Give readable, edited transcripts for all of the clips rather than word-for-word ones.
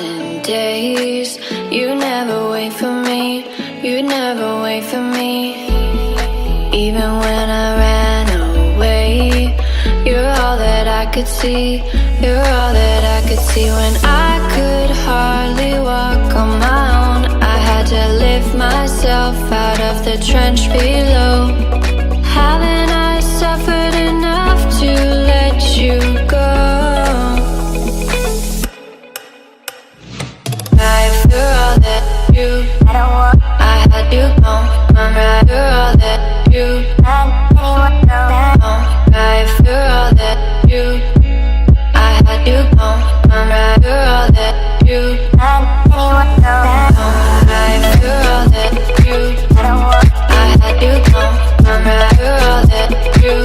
1,000 days. You never wait for me, you never wait for me. Even when I ran away, you're all that I could see, you're all that I could see. When I could hardly walk on my own, I had to lift myself out of the trench below. Haven't I suffered enough to let you go? You're all that you, I had you gone. I'm right, you're all that you, right, you're all that you, I had you gone. I'm right, you're all that you, right, you're all that you, I had you gone. I'm right, you're all that you,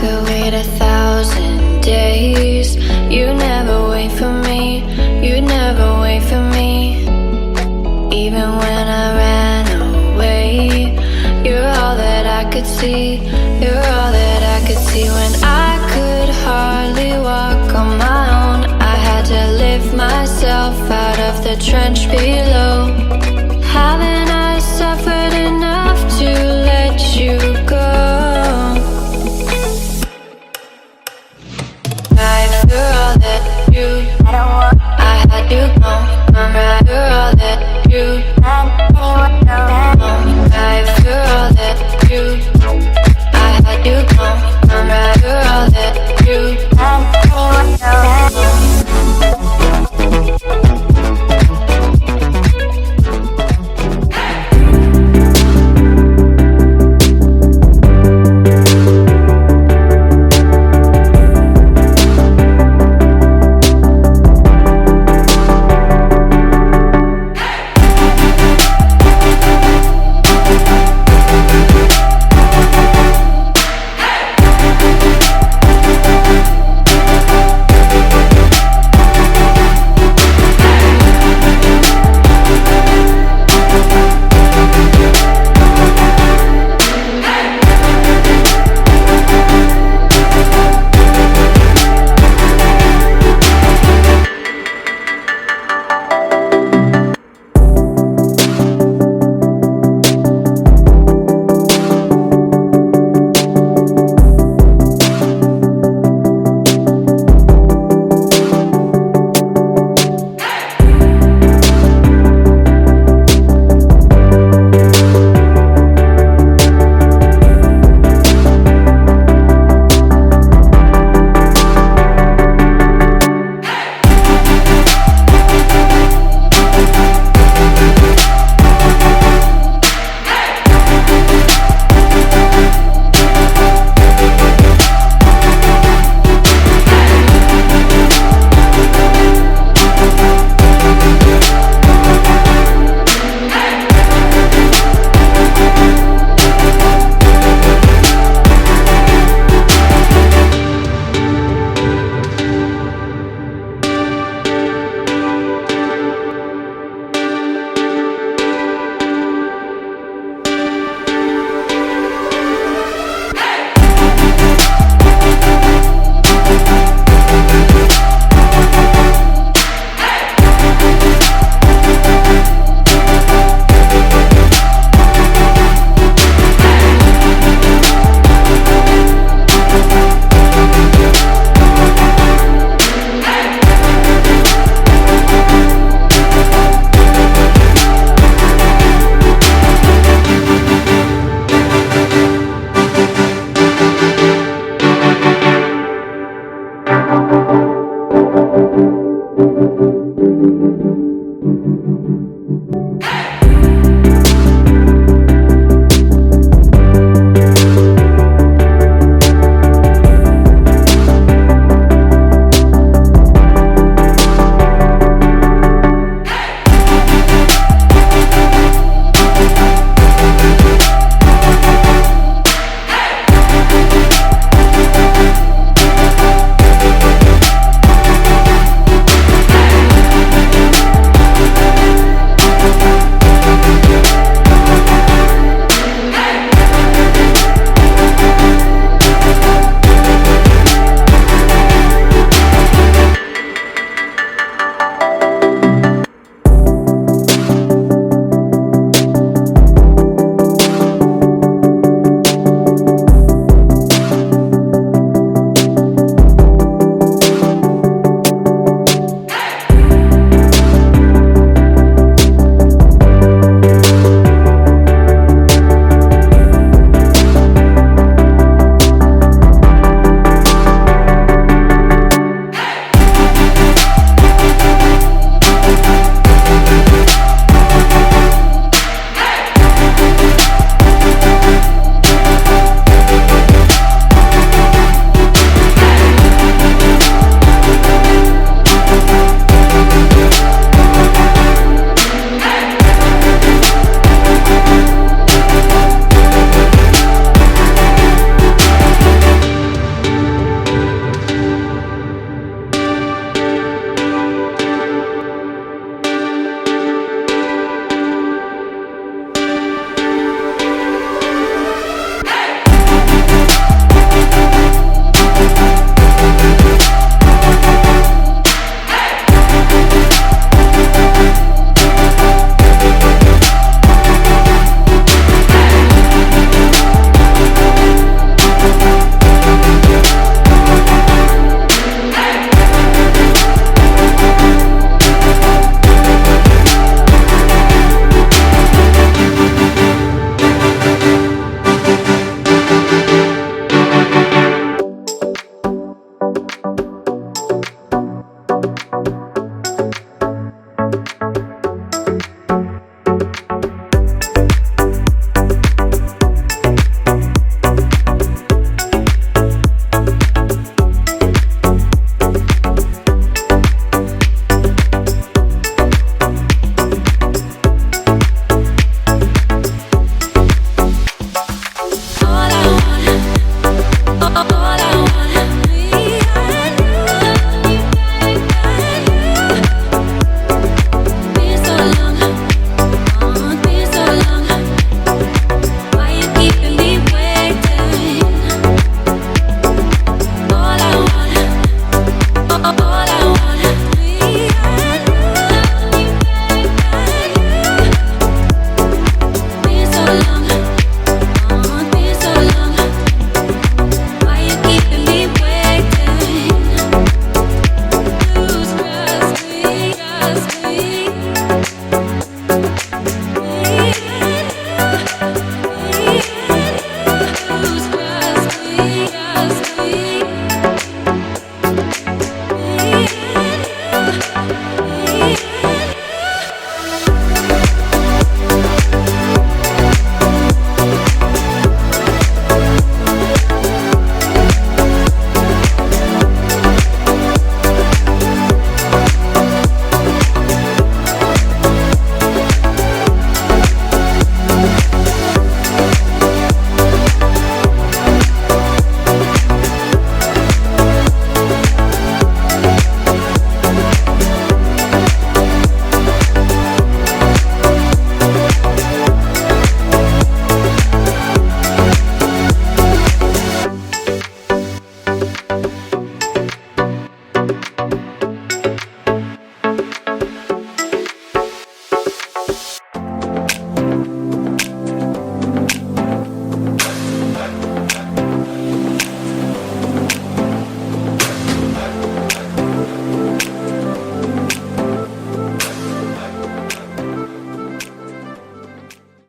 could wait 1,000 days. You never wait for me, you never wait for me. Even when I ran away, you're all that I could see, you're all that I could see. When I could hardly walk on my own, I had to lift myself out of the trench below.